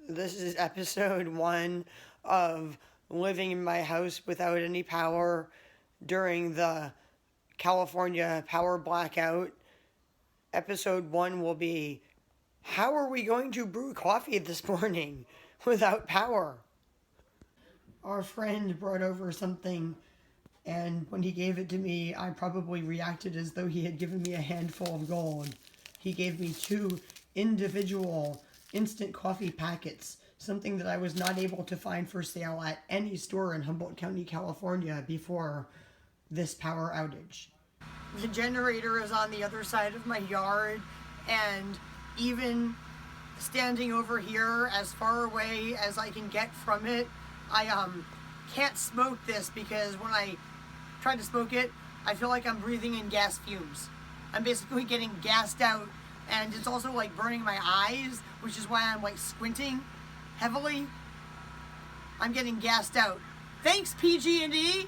This is episode 1 of living in my house without any power during the California power blackout. Episode 1 will be, how are we going to brew coffee this morning without power? Our friend brought over something, and when he gave it to me, I probably reacted as though he had given me a handful of gold. He gave me 2 individual instant coffee packets, something that I was not able to find for sale at any store in Humboldt County, California before this power outage. The generator is on the other side of my yard, and even standing over here as far away as I can get from it, I can't smoke this because when I try to smoke it, I feel like I'm breathing in gas fumes. I'm basically getting gassed out, and it's also like burning my eyes, which is why I'm like squinting heavily. I'm getting gassed out. Thanks, PG&E.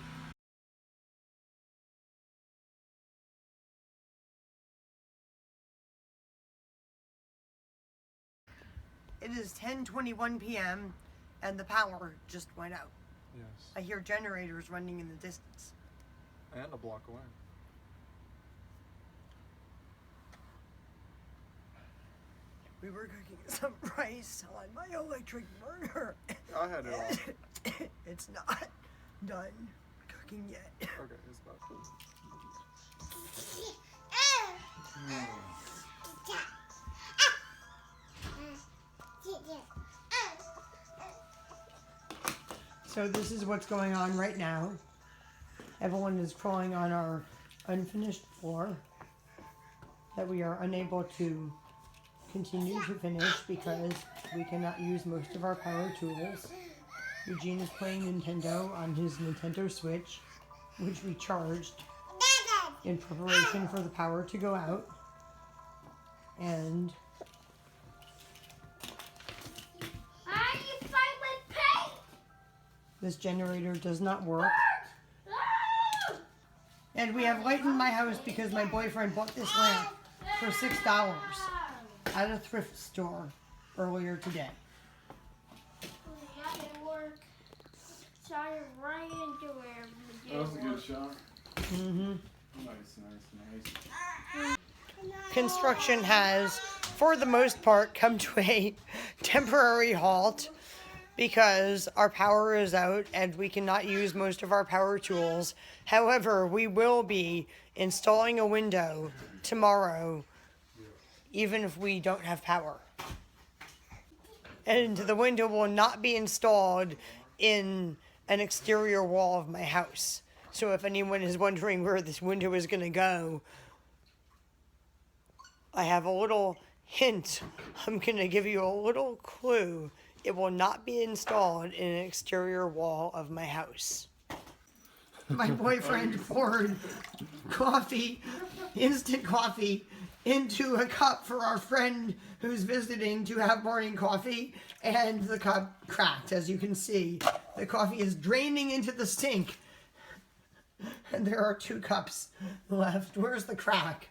It is 10:21 p.m. and the power just went out. Yes. I hear generators running in the distance. And a block away. We were cooking some rice on my electric burner. I had it off. It's not done cooking yet. Okay, it's about to. So this is what's going on right now. Everyone is crawling on our unfinished floor that we are unable to continue to finish because we cannot use most of our power tools. Eugene is playing Nintendo on his Nintendo Switch, which we charged in preparation for the power to go out. And this generator does not work. And we have light in my house because my boyfriend bought this lamp for $6 at a thrift store earlier today. Yeah, it worked. Shot right into where That was a good shot. Mm-hmm. Nice. Construction has, for the most part, come to a temporary halt because our power is out and we cannot use most of our power tools. However, we will be installing a window tomorrow, even if we don't have power. And the window will not be installed in an exterior wall of my house. So if anyone is wondering where this window is going to go, I have a little hint. I'm going to give you a little clue. It will not be installed in an exterior wall of my house. My boyfriend poured coffee, instant coffee, into a cup for our friend who's visiting to have morning coffee, and the cup cracked, as you can see. The coffee is draining into the sink, and there are 2 cups left. Where's the crack?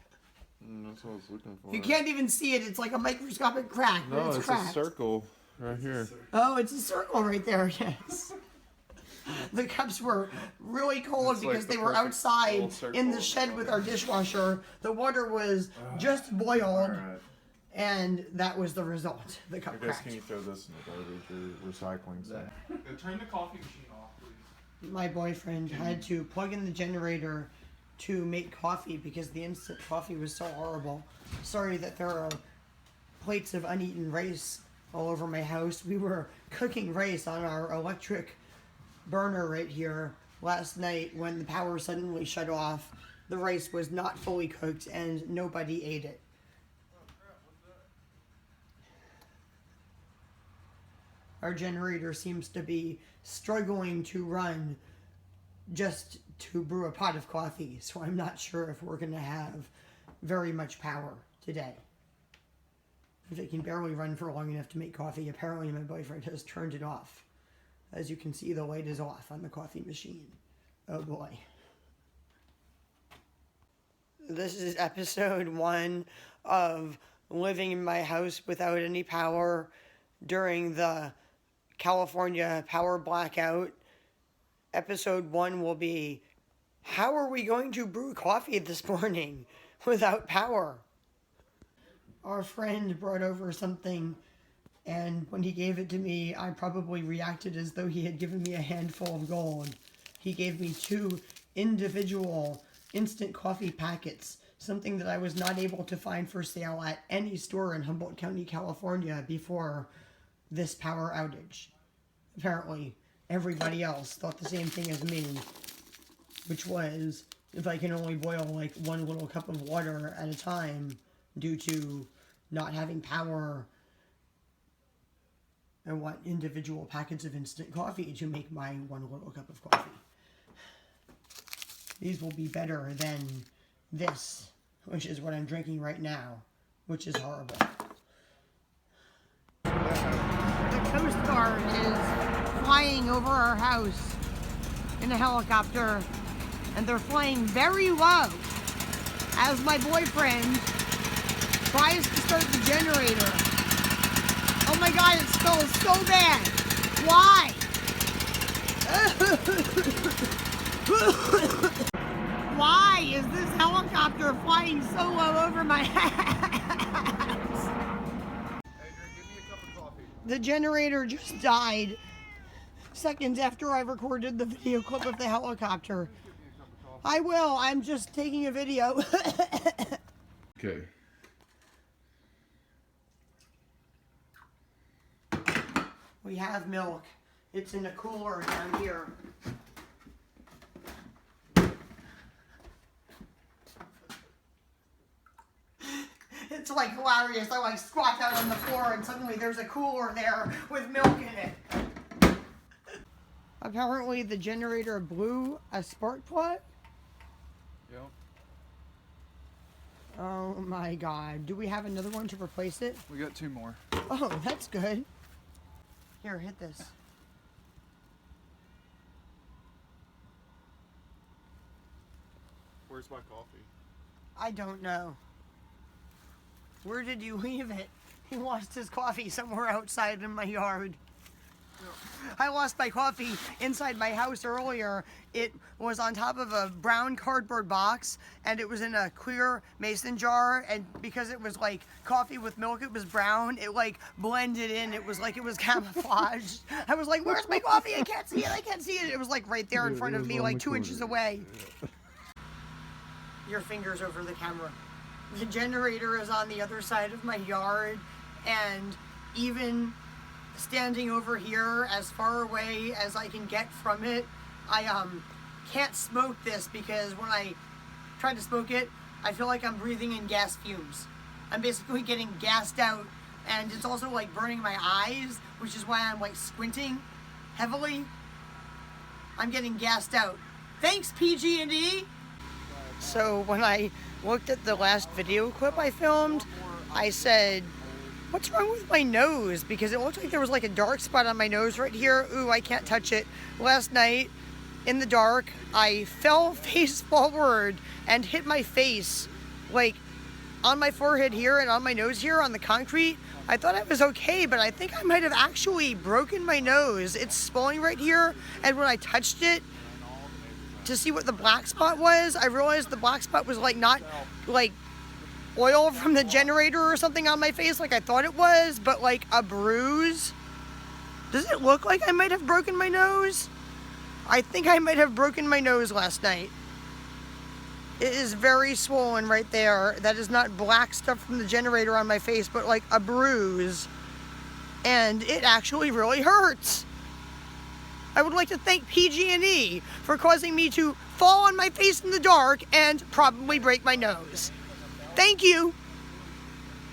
That's what I was looking for. You can't even see it. It's like a microscopic crack, but No, it's cracked. a circle right here. Oh, it's a circle right there, yes. The cups were really cold It's because like they the were perfect outside full circle. in the shed with our dishwasher. The water was just boiled, Alright. and that was the result. The cup I guess cracked. can you throw this in the garbage or recycling stuff? Turn the coffee machine off, please. My boyfriend had to plug in the generator to make coffee because the instant coffee was so horrible. Sorry that there are plates of uneaten rice all over my house. We were cooking rice on our electric burner right here last night when the power suddenly shut off. The rice was not fully cooked and nobody ate it. Our generator seems to be struggling to run just to brew a pot of coffee, so I'm not sure if we're going to have very much power today. If it can barely run for long enough to make coffee, apparently my boyfriend has turned it off. As you can see, the light is off on the coffee machine. Oh boy. This is episode 1 of living in my house without any power during the California power blackout. Episode 1 will be, how are we going to brew coffee this morning without power? Our friend brought over something, and when he gave it to me, I probably reacted as though he had given me a handful of gold. He gave me 2 individual instant coffee packets, something that I was not able to find for sale at any store in Humboldt County, California before this power outage. Apparently, everybody else thought the same thing as me, which was, if I can only boil like 1 little cup of water at a time due to not having power, I want individual packets of instant coffee to make my 1 little cup of coffee. These will be better than this, which is what I'm drinking right now, which is horrible. The Coast Guard is flying over our house in a helicopter, and they're flying very low as my boyfriend tries to start the generator. Oh my god, it smells so bad. Why? Why is this helicopter flying so low over my house? Adrienne, give me a cup of coffee. The generator just died seconds after I recorded the video clip of the helicopter. I will. I'm just taking a video. Okay. We have milk. It's in a cooler down here. It's like hilarious. I like squat down on the floor and suddenly there's a cooler there with milk in it. Apparently the generator blew a spark plug. Yep. Oh my god. Do we have another one to replace it? We got 2 more. Oh, that's good. Here, hit this. Where's my coffee? I don't know. Where did you leave it? He lost his coffee somewhere outside in my yard. I lost my coffee inside my house earlier. It was on top of a brown cardboard box, and it was in a clear mason jar, and because it was like coffee with milk, it was brown. It like blended in. It was like it was camouflaged. I was like, where's my coffee? I can't see it. I can't see it. It was like right there in front of me, like 2 inches away. Your fingers over the camera. The generator is on the other side of my yard, and even standing over here as far away as I can get from it, I can't smoke this because when I try to smoke it, I feel like I'm breathing in gas fumes. I'm basically getting gassed out, and it's also like burning my eyes, which is why I'm like squinting heavily. I'm getting gassed out. Thanks, PG&E. So when I looked at the last video clip I filmed, I said, what's wrong with my nose? Because it looked like there was like a dark spot on my nose right here. Ooh, I can't touch it. Last night, in the dark, I fell face forward and hit my face, like, on my forehead here and on my nose here on the concrete. I thought I was okay, but I think I might have actually broken my nose. It's swelling right here, and when I touched it to see what the black spot was, I realized the black spot was like not like oil from the generator or something on my face like I thought it was, but like a bruise. Does it look like I might have broken my nose? I think I might have broken my nose last night. It is very swollen right there. That is not black stuff from the generator on my face, but like a bruise. And it actually really hurts. I would like to thank PG&E for causing me to fall on my face in the dark and probably break my nose. Thank you.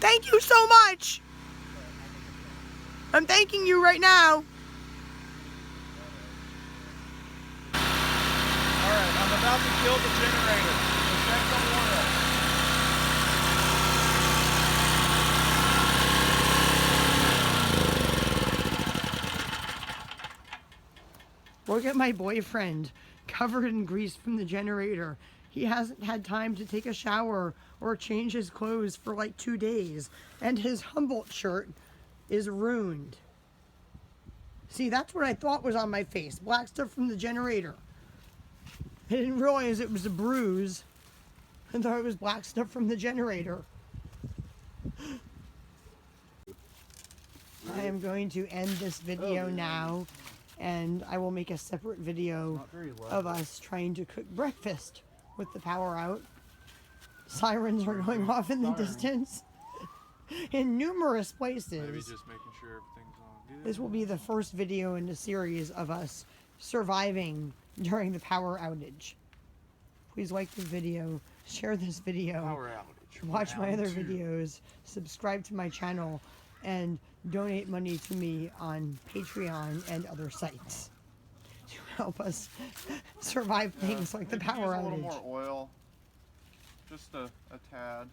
Thank you so much. I'm thanking you right now. Alright, I'm about to kill the generator. Check the water. Look at my boyfriend, covered in grease from the generator. He hasn't had time to take a shower or change his clothes for like 2 days. And his Humboldt shirt is ruined. See, that's what I thought was on my face. Black stuff from the generator. I didn't realize it was a bruise. I thought it was black stuff from the generator. I am going to end this video now, and I will make a separate video of us trying to cook breakfast with the power out. Sirens are going off in the distance in numerous places. Maybe just making sure everything's on good. This will be the first video in a series of us surviving during the power outage. Please like the video, share this video, Power outage. watch my Round other 2. videos, subscribe to my channel, and donate money to me on Patreon and other sites to help us survive things like the Maybe power use a little outage. more oil. Just a tad.